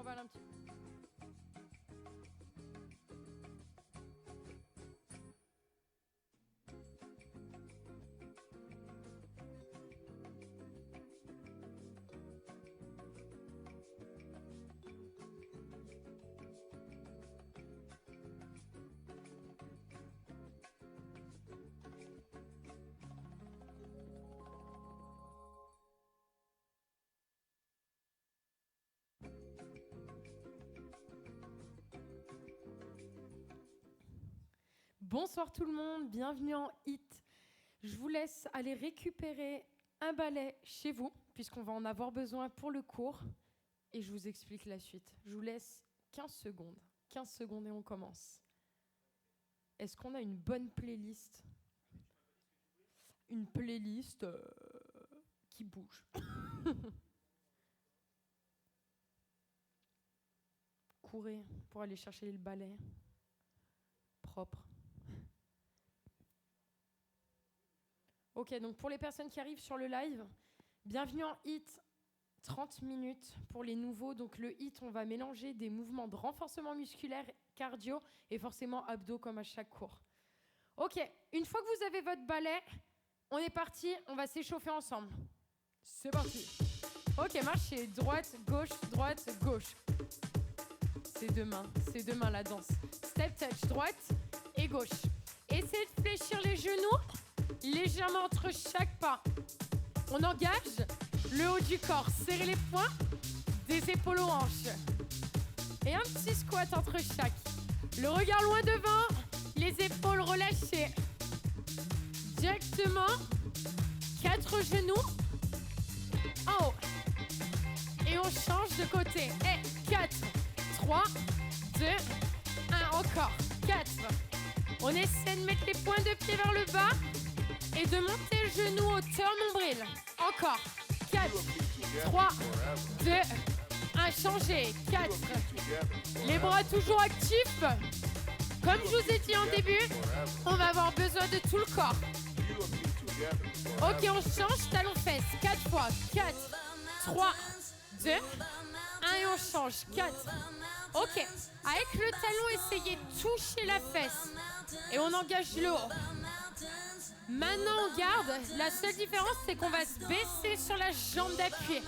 travaille un petit peu. Bonsoir tout le monde, bienvenue en HIT. Je vous laisse aller récupérer un balai chez vous, puisqu'on va en avoir besoin pour le cours. Et je vous explique la suite. Je vous laisse 15 secondes. 15 secondes et on commence. Est-ce qu'on a une bonne playlist ? Une playlist qui bouge. Courez pour aller chercher le balai. Propre. Ok, donc pour les personnes qui arrivent sur le live, bienvenue en HIT, 30 minutes pour les nouveaux. Donc le HIT, on va mélanger des mouvements de renforcement musculaire, cardio et forcément abdos comme à chaque cours. Ok, une fois que vous avez votre balai, on est parti, on va s'échauffer ensemble. C'est parti. Ok, marchez, droite, gauche. C'est deux mains la danse. Step touch, droite et gauche. Essayez de fléchir les genoux légèrement entre chaque pas. On engage le haut du corps. Serrez les poings, des épaules aux hanches. Et un petit squat entre chaque. Le regard loin devant, les épaules relâchées. Directement, 4 genoux en haut. Et on change de côté. Et 4, 3, 2, 1, encore. 4. On essaie de mettre les points de pied vers le bas et de monter le genou hauteur nombril. Encore. 4, 3, 2, 1, changez. 4. Les bras toujours actifs. Comme je vous ai dit en début, on va avoir besoin de tout le corps. Ok, on change, talon fesses. 4 fois. 4, 3, 2, 1 et on change. 4. Ok, avec le talon, essayez de toucher la fesse. Et on engage le haut. Maintenant, on garde. La seule différence, c'est qu'on va se baisser sur la jambe d'appui.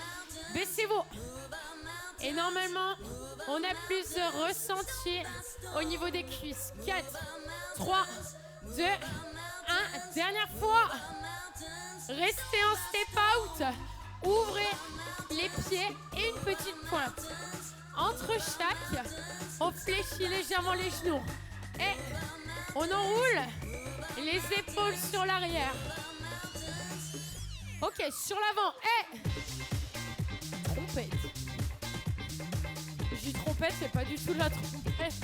Baissez-vous. Et normalement, on a plus de ressenti au niveau des cuisses. 4, 3, 2, 1. Dernière fois. Restez en step out. Ouvrez les pieds et une petite pointe. Entre chaque, on fléchit légèrement les genoux. Et on enroule les épaules sur l'arrière. Ok, sur l'avant. Et trompette. Je dis trompette, c'est pas du tout la trompette.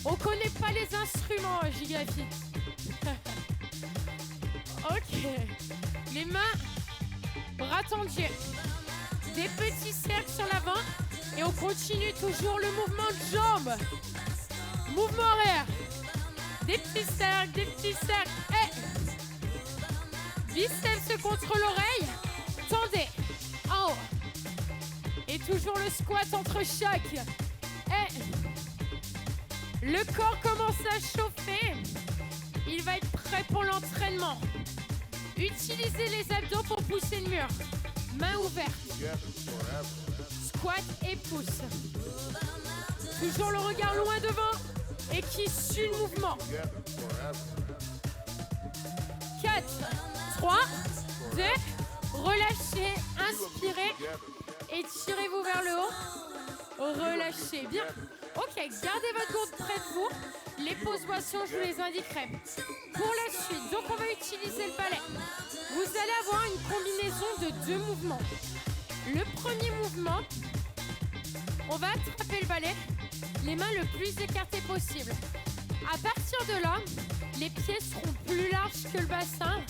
On connaît pas les instruments, Gigafit. Ok. Les mains, bras tendus. Des petits cercles sur l'avant. Et on continue toujours le mouvement de jambes. Mouvement arrière. Des petits cercles. Et biceps contre l'oreille. Tendez. En haut. Et toujours le squat entre chaque. Et le corps commence à chauffer. Il va être prêt pour l'entraînement. Utilisez les abdos pour pousser le mur. Main ouverte. Squat et pouce. Toujours le regard loin devant et qui suit le mouvement. 4, 3, 2, relâchez, inspirez et tirez-vous vers le haut. Relâchez, bien. Ok, gardez votre gourde près de vous. Les positions, je vous les indiquerai. Pour la suite, donc on va utiliser le balai. Vous allez avoir une combinaison de 2 mouvements. Le premier mouvement, on va attraper le balai, les mains le plus écartées possible. À partir de là, les pieds seront plus larges que le bassin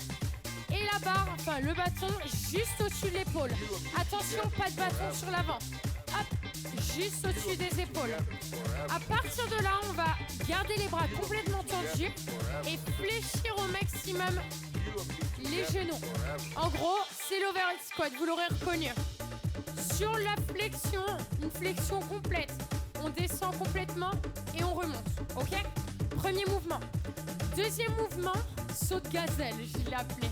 et la barre, enfin le bâton, juste au-dessus de l'épaule. Attention, pas de bâton sur l'avant. Hop, juste au-dessus des épaules. À partir de là, on va garder les bras complètement tendus et fléchir au maximum les genoux. En gros, c'est l'overhead squat, vous l'aurez reconnu. Sur la flexion, une flexion complète. On descend complètement et on remonte. Ok? Premier mouvement. Deuxième mouvement, saut de gazelle, je l'ai appelé.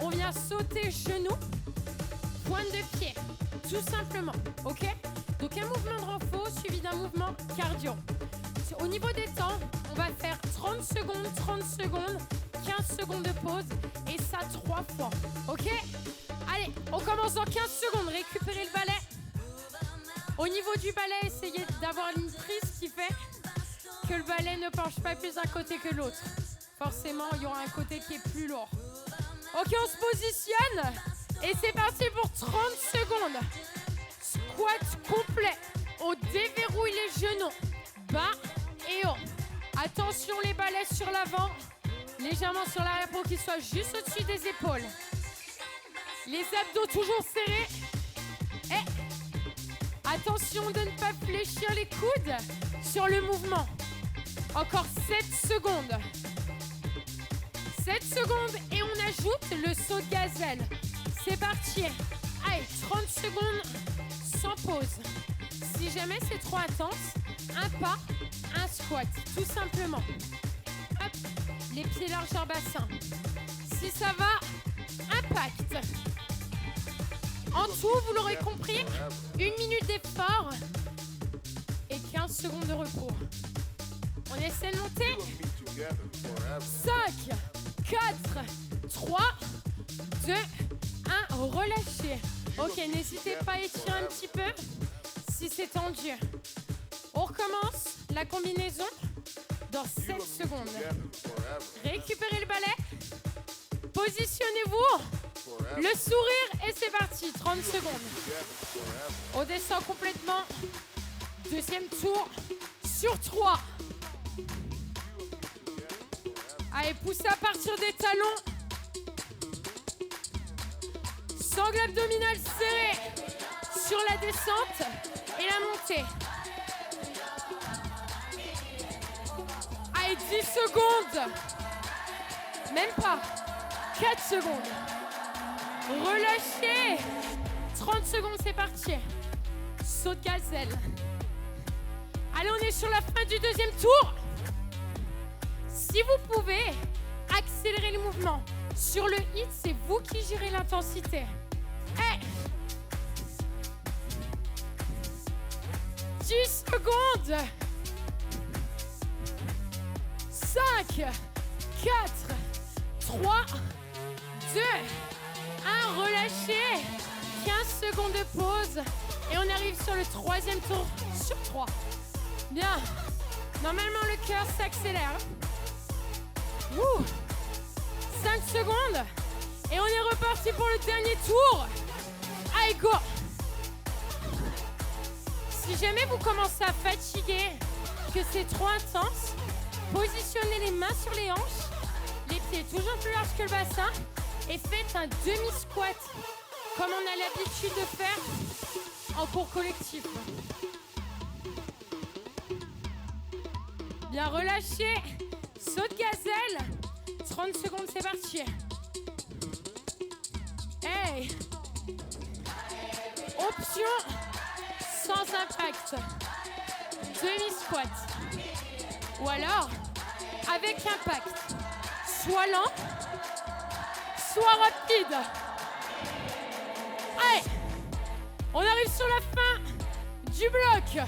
On vient sauter genou, pointe de pied, tout simplement. Ok? Donc un mouvement de renfort suivi d'un mouvement cardio. Au niveau des temps, on va faire 30 secondes, 15 secondes de pause et ça 3 fois. Ok? Allez, on commence dans 15 secondes. Récupérez le balai. Au niveau du balai, essayez d'avoir une prise qui fait que le balai ne penche pas plus d'un côté que l'autre. Forcément, il y aura un côté qui est plus lourd. Ok, on se positionne et c'est parti pour 30 secondes. Squat complet. On déverrouille les genoux. Bas et haut. Attention les balais sur l'avant. Légèrement sur l'arrière pour qu'ils soient juste au-dessus des épaules. Les abdos toujours serrés. Et attention de ne pas fléchir les coudes sur le mouvement. Encore 7 secondes. 7 secondes et on ajoute le saut de gazelle. C'est parti. Allez, 30 secondes sans pause. Si jamais c'est trop intense, un pas, un squat, tout simplement. Hop, les pieds largeur bassin. Si ça va, impact. En tout, vous l'aurez compris, 1 minute d'effort et 15 secondes de repos. On essaie de monter. 5, 4, 3, 2, 1, relâchez. Ok, n'hésitez pas à étirer un petit peu si c'est tendu. On recommence la combinaison dans 7 secondes. Récupérez le balai. Positionnez-vous. Le sourire et c'est parti. 30 secondes. On descend complètement. Deuxième tour sur 3. Allez, poussez à partir des talons. Sangle abdominale serrée sur la descente et la montée. Allez, 10 secondes. Même pas. 4 secondes. Relâchez. 30 secondes, c'est parti. Saut de gazelle. Allez, on est sur la fin du deuxième tour. Si vous pouvez, accélérez le mouvement. Sur le hit, c'est vous qui gérez l'intensité. Hey. 10 secondes. 5, 4, 3, 2, 1. Relâchez. 15 secondes de pause. Et on arrive sur le troisième tour sur 3. Bien. Normalement, le cœur s'accélère. 5 secondes. Et on est reparti pour le dernier tour. Allez, go. Si jamais vous commencez à fatiguer, que c'est trop intense, positionnez les mains sur les hanches, les pieds toujours plus larges que le bassin et faites un demi-squat comme on a l'habitude de faire en cours collectif. Bien relâché, saut de gazelle, 30 secondes, c'est parti. Hey. Option sans impact, demi-squat. Ou alors, avec impact, soit lent, soit rapide. Allez, on arrive sur la fin du bloc.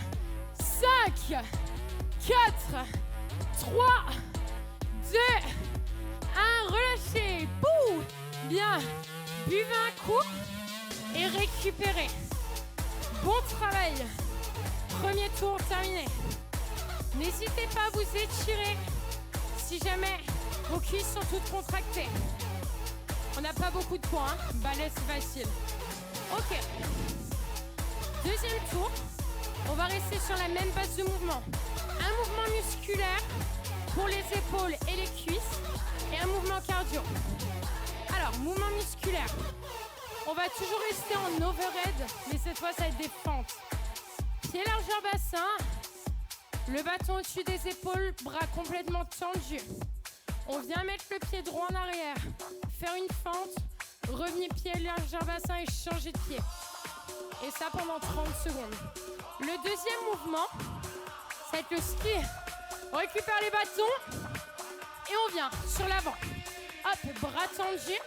5, 4, 3, 2, 1, relâchez. Bouh. Bien, buvez un coup et récupérez. Bon travail. Premier tour terminé. N'hésitez pas à vous étirer si jamais vos cuisses sont toutes contractées. On n'a pas beaucoup de poids, hein. Balai, c'est facile. Ok. Deuxième tour. On va rester sur la même base de mouvement. Un mouvement musculaire pour les épaules et les cuisses et un mouvement cardio. Alors, mouvement musculaire. On va toujours rester en overhead, mais cette fois, ça va être des fentes. Pied largeur bassin. Le bâton au-dessus des épaules, bras complètement tendus. On vient mettre le pied droit en arrière. Faire une fente, revenir pied largeur bassin et changer de pied. Et ça pendant 30 secondes. Le deuxième mouvement, ça va être le ski. On récupère les bâtons et on vient sur l'avant. Hop, bras tendus,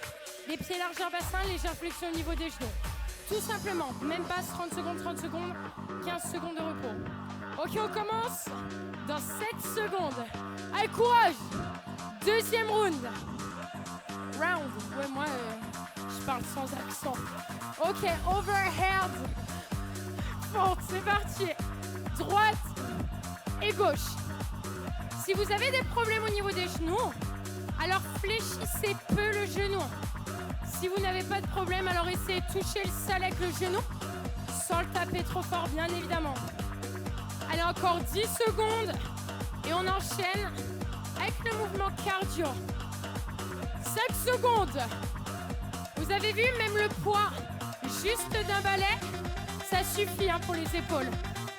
les pieds largeur bassin, légère flexion au niveau des genoux. Tout simplement, même base, 30 secondes, 15 secondes de repos. Ok, on commence dans 7 secondes. Allez, courage. Deuxième round. Ouais, moi, je parle sans accent. Ok, overhead. Forte, c'est parti. Droite et gauche. Si vous avez des problèmes au niveau des genoux, alors fléchissez peu le genou. Si vous n'avez pas de problème, alors essayez de toucher le sol avec le genou, sans le taper trop fort, bien évidemment. Allez, encore 10 secondes et on enchaîne avec le mouvement cardio. 5 secondes. Vous avez vu, même le poids juste d'un balai, ça suffit pour les épaules.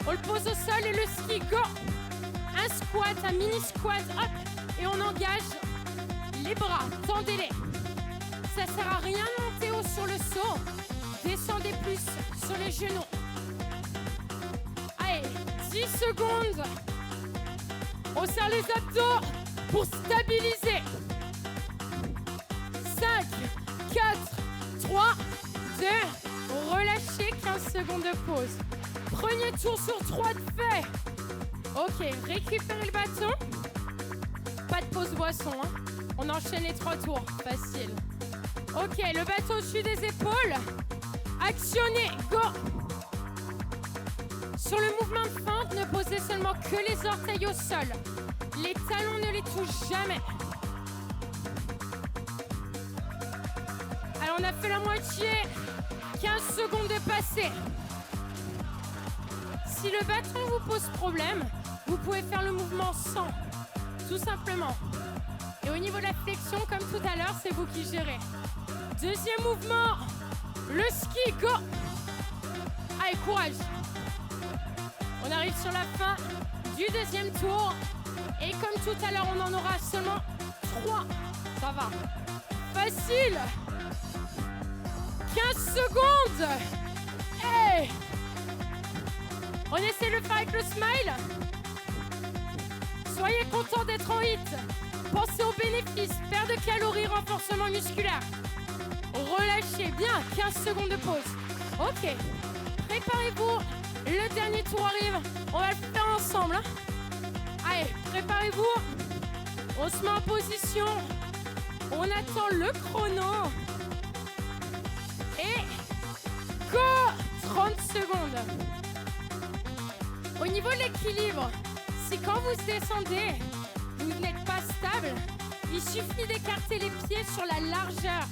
On le pose au sol et le ski, go. Un squat, un mini squat, hop, et on engage les bras, tendez-les. Ça sert à rien de monter haut sur le saut, descendez plus sur les genoux. Allez, 10 secondes. On serre les abdos pour stabiliser. 5, 4, 3, 2, relâchez, 15 secondes de pause. Premier tour sur 3 de fait. Ok, récupérez le bâton. Pas de pause boisson, On enchaîne les 3 tours, facile. Ok, le bâton au-dessus des épaules. Actionnez, go. Sur le mouvement de fente, ne posez seulement que les orteils au sol. Les talons ne les touchent jamais. Alors on a fait la moitié. 15 secondes de passé. Si le bâton vous pose problème, vous pouvez faire le mouvement sans, tout simplement. Et au niveau de la flexion, comme tout à l'heure, c'est vous qui gérez. Deuxième mouvement, le ski, go. Allez, courage. On arrive sur la fin du deuxième tour. Et comme tout à l'heure, on en aura seulement 3. Ça va. Facile. 15 secondes. Hey. On essaie de le faire avec le smile. Soyez content d'être en hit. Pensez aux bénéfices. Perte de calories, renforcement musculaire. Relâchez bien. 15 secondes de pause. Ok. Préparez-vous. Le dernier tour arrive. On va le faire ensemble. Allez, préparez-vous. On se met en position. On attend le chrono. Et go. 30 secondes. Au niveau de l'équilibre, si quand vous descendez, vous n'êtes pas stable, il suffit d'écarter les pieds sur la largeur.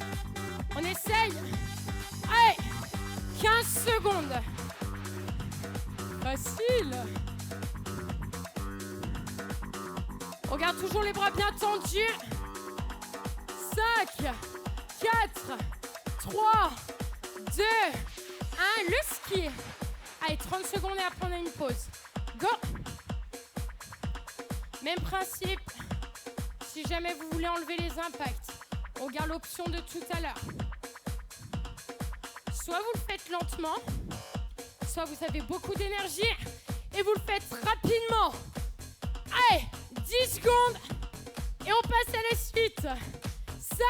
On essaye. Allez, 15 secondes. Facile. On garde toujours les bras bien tendus. 5, 4, 3, 2, 1. Le ski. Allez, 30 secondes et après on a une pause. Go. Même principe. Si jamais vous voulez enlever les impacts, on garde l'option de tout à l'heure. Soit vous le faites lentement, soit vous avez beaucoup d'énergie et vous le faites rapidement. Allez, 10 secondes et on passe à la suite.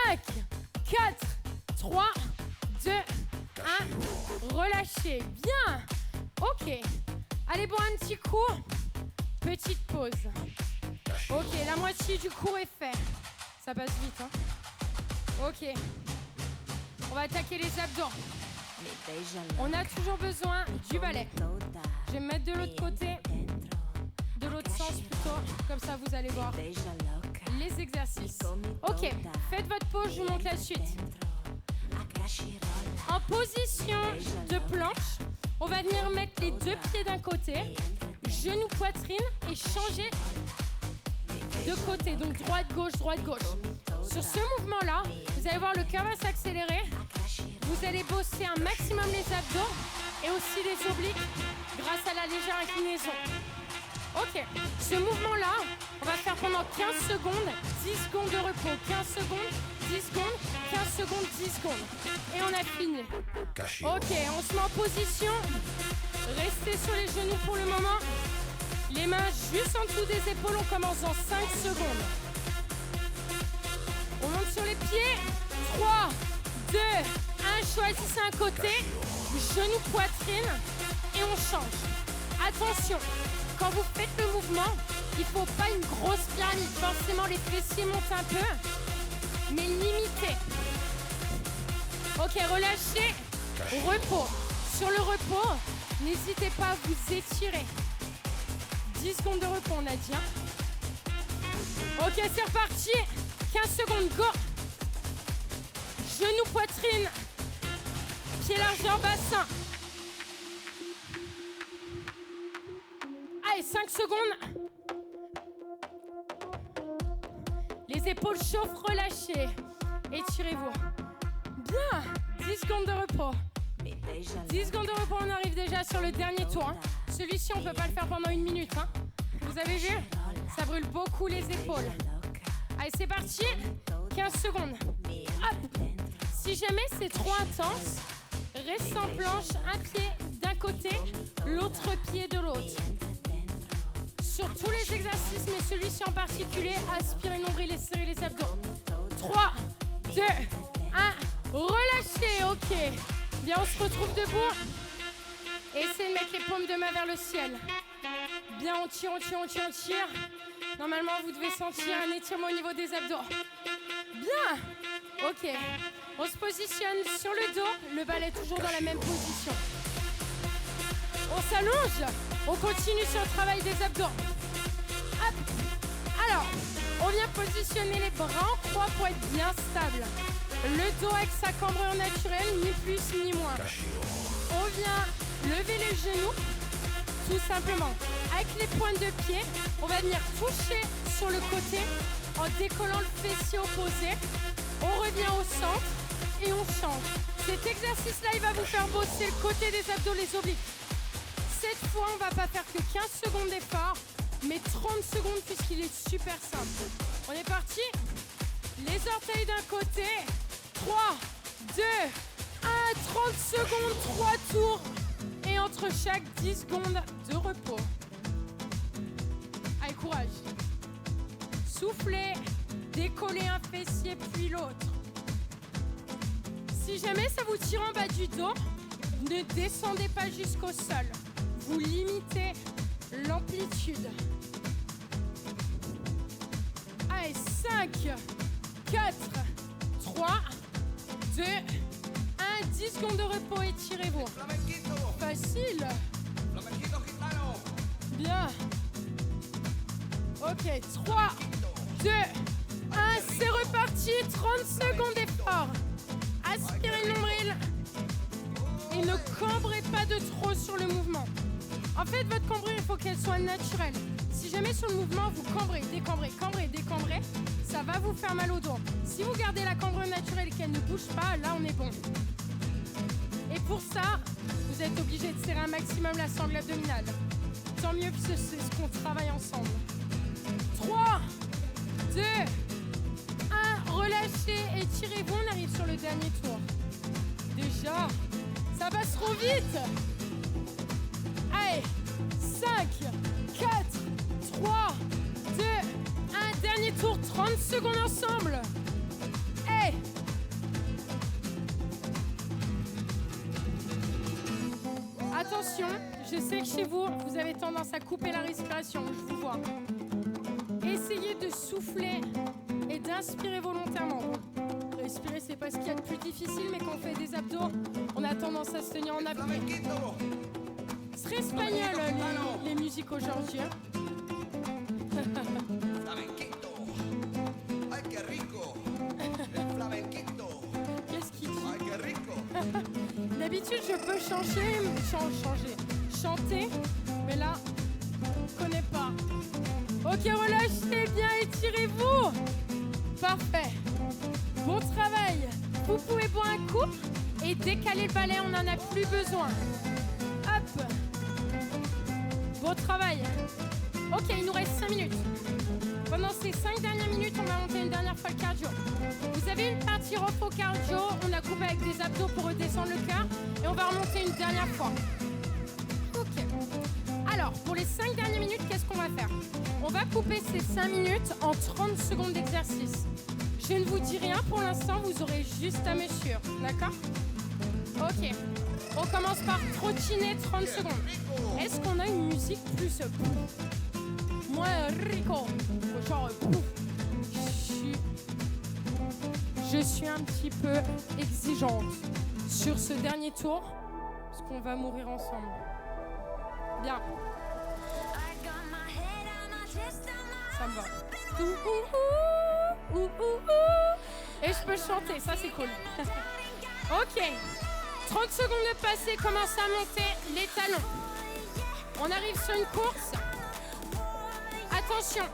5, 4, 3, 2, 1. Relâchez. Bien. Ok. Allez boire un petit coup. Petite pause. Ok, la moitié du cours est fait. Ça passe vite, Ok. On va attaquer les abdos. On a toujours besoin du balai. Je vais me mettre de l'autre côté. De l'autre sens plutôt. Comme ça, vous allez voir les exercices. Ok, faites votre pause, je vous montre la suite. En position de planche, on va venir mettre les 2 pieds d'un côté, genou, poitrine et changer de côté. Donc droite-gauche, droite-gauche. Sur ce mouvement-là, vous allez voir le cœur va s'accélérer. Vous allez bosser un maximum les abdos et aussi les obliques grâce à la légère inclinaison. Ok, ce mouvement-là, on va faire pendant 15 secondes, 10 secondes de repos. 15 secondes, 10 secondes, 15 secondes, 10 secondes. Et on a fini. Ok, on se met en position. Restez sur les genoux pour le moment. Les mains juste en dessous des épaules, on commence dans 5 secondes. On monte sur les pieds. 3, 2, 1, choisissez un côté. Genou, poitrine. Et on change. Attention, quand vous faites le mouvement, il ne faut pas une grosse pyramide. Forcément, les fessiers montent un peu, mais limitez. Ok, relâchez. Repos. Sur le repos, n'hésitez pas à vous étirer. 10 secondes de repos, on a dit. Ok, c'est reparti. 15 secondes, go. Genou, poitrine. Pied largeur, bassin. Allez, 5 secondes. Les épaules chauffent, relâchez. Étirez-vous. Bien. 10 secondes de repos. 10 secondes de repos, on arrive déjà sur le dernier tour. Celui-ci, on ne peut pas le faire pendant 1 minute. Vous avez vu? Ça brûle beaucoup les épaules. Allez, c'est parti. 15 secondes. Hop. Si jamais c'est trop intense, reste en planche, un pied d'un côté, l'autre pied de l'autre. Sur tous les exercices, mais celui-ci en particulier, aspirez le nombril et serrez les abdos. 3, 2, 1, relâchez, ok. Bien, on se retrouve debout. Essayez de mettre les paumes de main vers le ciel. Bien, on tire, on tire, on tire, on tire. Normalement, vous devez sentir un étirement au niveau des abdos. Bien, ok. On se positionne sur le dos, le balai toujours dans la même position. On s'allonge, on continue sur le travail des abdos. Hop. Alors, on vient positionner les bras en croix pour être bien stable. Le dos avec sa cambrure naturelle, ni plus ni moins. On vient lever les genoux, tout simplement. Avec les pointes de pied, on va venir toucher sur le côté en décollant le fessier opposé. On revient au centre et on change. Cet exercice-là, il va vous faire bosser le côté des abdos, les obliques. Cette fois, on ne va pas faire que 15 secondes d'effort, mais 30 secondes puisqu'il est super simple. On est parti. Les orteils d'un côté. 3, 2, 1, 30 secondes, 3 tours. Et entre chaque 10 secondes de repos. Allez, courage. Soufflez, décollez un fessier puis l'autre. Si jamais ça vous tire en bas du dos, ne descendez pas jusqu'au sol. Vous limitez l'amplitude. Allez, 5, 4, 3, 2, 1, 10 secondes de repos, étirez-vous. Facile. Bien. Ok, 3, 2, 1, c'est reparti. 30 secondes d'effort. Aspirez le nombril. Et ne cambrez pas de trop sur le mouvement. En fait, votre cambrure, il faut qu'elle soit naturelle. Si jamais sur le mouvement, vous cambrez, décambrez, cambrez, décambrez, ça va vous faire mal au dos. Si vous gardez la cambrure naturelle et qu'elle ne bouge pas, là, on est bon. Et pour ça, vous êtes obligé de serrer un maximum la sangle abdominale. Tant mieux que c'est ce qu'on travaille ensemble. 3, 2, 1, relâchez, étirez-vous, on arrive sur le dernier tour. Déjà, ça passe trop vite. Allez, 5, 4, 3, 2, 1, dernier tour, 30 secondes ensemble. Hey. Attention, je sais que chez vous, vous avez tendance à couper la respiration, je vous vois. Essayez de souffler et d'inspirer volontairement. Respirer, c'est pas ce qu'il y a de plus difficile, mais quand on fait des abdos, on a tendance à se tenir en apnée. C'est espagnol, les musiques aujourd'hui. Qu'est-ce qu'il dit? D'habitude, je peux chanter, mais là, je connais pas. Ok, relâchez bien, étirez-vous. Parfait. Bon travail. Vous pouvez boire un coup et décaler le balai, on n'en a plus besoin. Hop. Bon travail. Ok, il nous reste 5 minutes. Pendant ces 5 dernières minutes, on va monter une dernière fois le cardio. Vous avez une partie repos cardio, on a coupé avec des abdos pour redescendre le cœur. Et on va remonter une dernière fois. Ok. Alors, pour les 5 dernières minutes, qu'est-ce qu'on va faire? On va couper ces 5 minutes en 30 secondes d'exercice. Je ne vous dis rien pour l'instant, vous aurez juste à me suivre, d'accord? Ok. On commence par trottiner 30 secondes. Est-ce qu'on a une musique plus moins rico? Genre je suis un petit peu exigeante sur ce dernier tour parce qu'on va mourir ensemble. Bien. Ça me va. Et je peux chanter, ça c'est cool. Ok. 30 secondes de passé, commence à monter les talons. On arrive sur une course. Attention,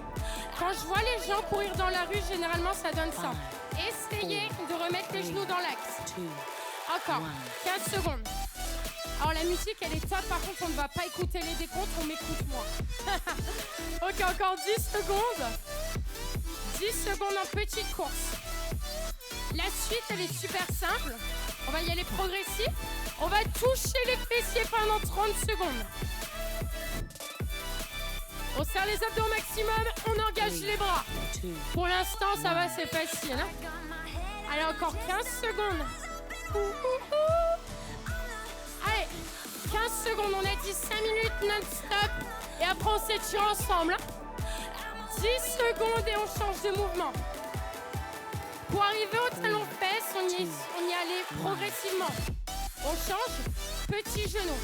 quand je vois les gens courir dans la rue, généralement ça donne ça. Essayez de remettre les genoux dans l'axe. Encore, 15 secondes. Alors la musique elle est top, par contre on ne va pas écouter les décomptes, on m'écoute moi. Ok, encore 10 secondes. 10 secondes en petite course. La suite elle est super simple. On va y aller progressif. On va toucher les fessiers pendant 30 secondes. On serre les abdos au maximum, on engage les bras. Pour l'instant, ça va, c'est facile. Hein? Allez, encore 15 secondes. Allez, 15 secondes, on a dit 5 minutes non-stop. Et après, on s'étire ensemble. 10 secondes et on change de mouvement. Pour arriver au talon fesse, on y allait progressivement. On change, petit genou.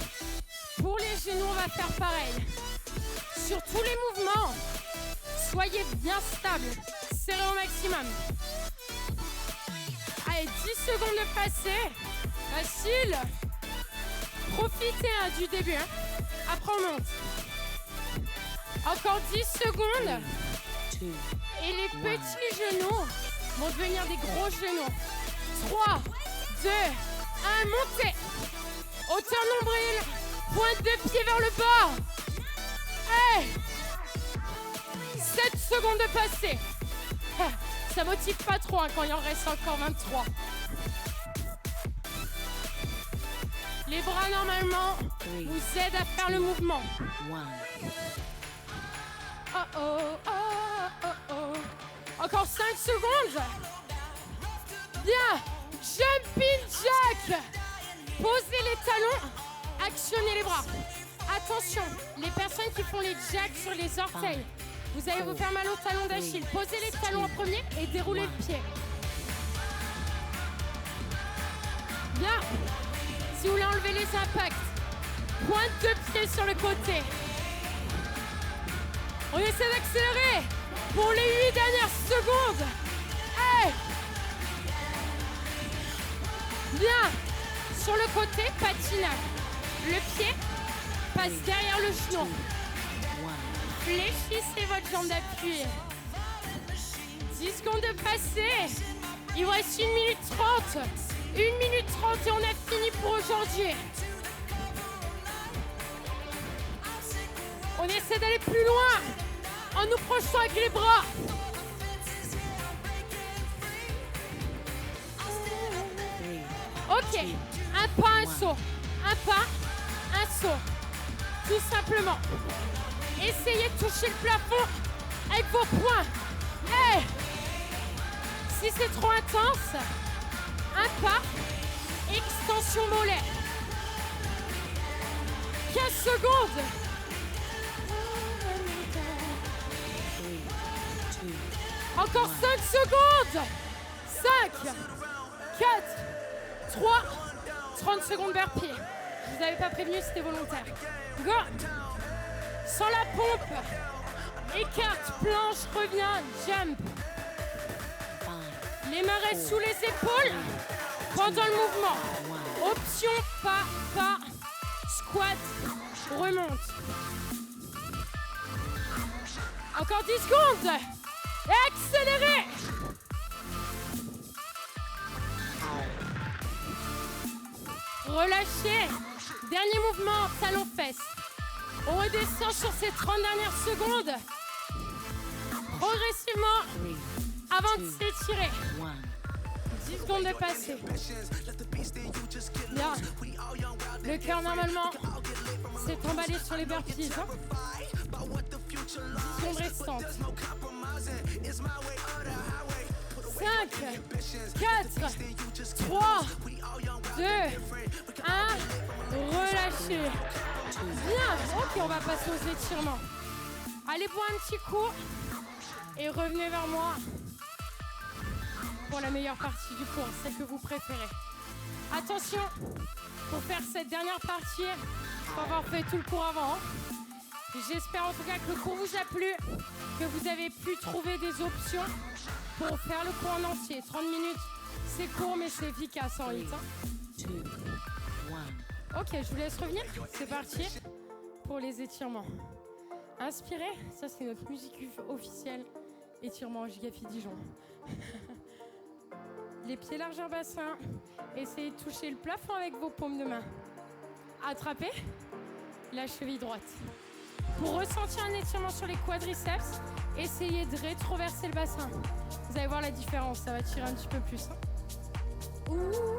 Pour les genoux, on va faire pareil. Sur tous les mouvements, soyez bien stable, serrez au maximum. Allez, 10 secondes de passé, facile. Profitez du début, hein. Après on monte. Encore 10 secondes. Et les petits genoux vont devenir des gros genoux. 3, 2, 1, montez. Hauteur nombril, pointe de pied vers le bas. Hey, 7 secondes de passé. Ça motive pas trop hein, quand il en reste encore 23. Les bras normalement vous aident à faire le mouvement. Oh oh, oh oh oh. Encore 5 secondes. Bien. Jumping jack. Posez les talons. Actionnez les bras. Attention, les personnes qui font les jacks sur les orteils, vous allez vous faire mal au talon d'Achille. Posez les talons en premier et déroulez le pied. Bien. Si vous voulez enlever les impacts, pointe de pied sur le côté. On essaie d'accélérer pour les 8 dernières secondes. Hey. Bien. Sur le côté, patinage. Le pied passe derrière le genou. Fléchissez votre jambe d'appui. 10 secondes de passé. Il vous reste 1 minute 30. 1 minute 30 et on a fini pour aujourd'hui. On essaie d'aller plus loin en nous projetant avec les bras. Ok, un pas, un saut. Un pas, un saut. Tout simplement. Essayez de toucher le plafond avec vos poings. Hey! Si c'est trop intense, un pas, extension mollet. 15 secondes. Encore 5 secondes. 5, 4, 3, 30 secondes burpee. Je vous avais pas prévenu, c'était volontaire. Go. Sans la pompe. Écarte, planche, reviens, jump. Les mains restent sous les épaules pendant le mouvement. Option, pas, squat, remonte. Encore 10 secondes. Et accélérez. Relâchez. Dernier mouvement, talon-fesse. On redescend sur ces 30 dernières secondes. Progressivement, avant de s'étirer. 10 secondes de passé. Bien. Le cœur, normalement, s'est emballé sur les burpees. 10 secondes restantes. 5, 4, 3, 2, 1. Relâchez. Bien. Ok, on va passer aux étirements. Allez boire un petit coup et revenez vers moi pour la meilleure partie du cours, celle que vous préférez. Attention, pour faire cette dernière partie, il faut avoir fait tout le cours avant. J'espère en tout cas que le cours vous a plu, que vous avez pu trouver des options pour faire le cours en entier. 30 minutes, c'est court mais c'est efficace en hit. Ok, je vous laisse revenir. C'est parti pour les étirements. Inspirez, ça c'est notre musique officielle. Étirement Gigafi Dijon. Les pieds largeur bassin. Essayez de toucher le plafond avec vos paumes de main. Attrapez la cheville droite. Pour ressentir un étirement sur les quadriceps, essayez de rétroverser le bassin. Vous allez voir la différence, ça va tirer un petit peu plus. Ouh, ouh.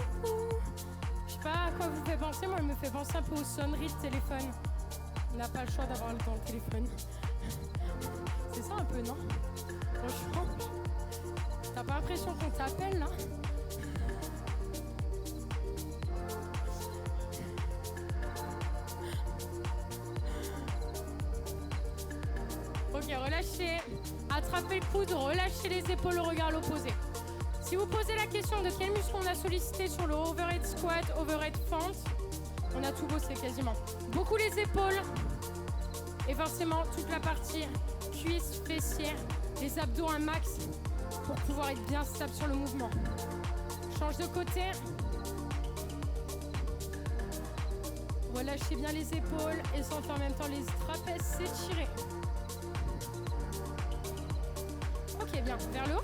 Je sais pas à quoi vous fait penser, moi, elle me fait penser un peu aux sonneries de téléphone. On n'a pas le choix d'avoir le temps au téléphone. C'est ça un peu, non? Franchement, t'as pas l'impression qu'on t'appelle, là? Ok, relâchez. Attrapez le coude, relâchez les épaules, le regard à l'opposé. Si vous posez la question de quel muscle on a sollicité sur le overhead squat, overhead fente, on a tout bossé quasiment. Beaucoup les épaules et forcément toute la partie cuisse, fessière, les abdos un max pour pouvoir être bien stable sur le mouvement. Change de côté. Relâchez bien les épaules et sentez en même temps les trapèzes s'étirer. Ok, bien, vers le haut.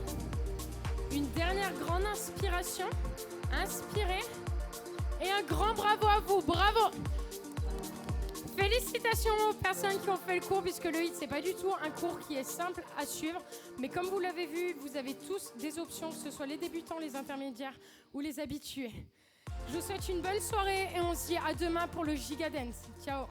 Une dernière grande inspiration. Inspirez. Et un grand bravo à vous. Bravo! Félicitations aux personnes qui ont fait le cours, puisque le HIIT, c'est pas du tout un cours qui est simple à suivre. Mais comme vous l'avez vu, vous avez tous des options, que ce soit les débutants, les intermédiaires ou les habitués. Je vous souhaite une bonne soirée et on se dit à demain pour le Giga Dance. Ciao!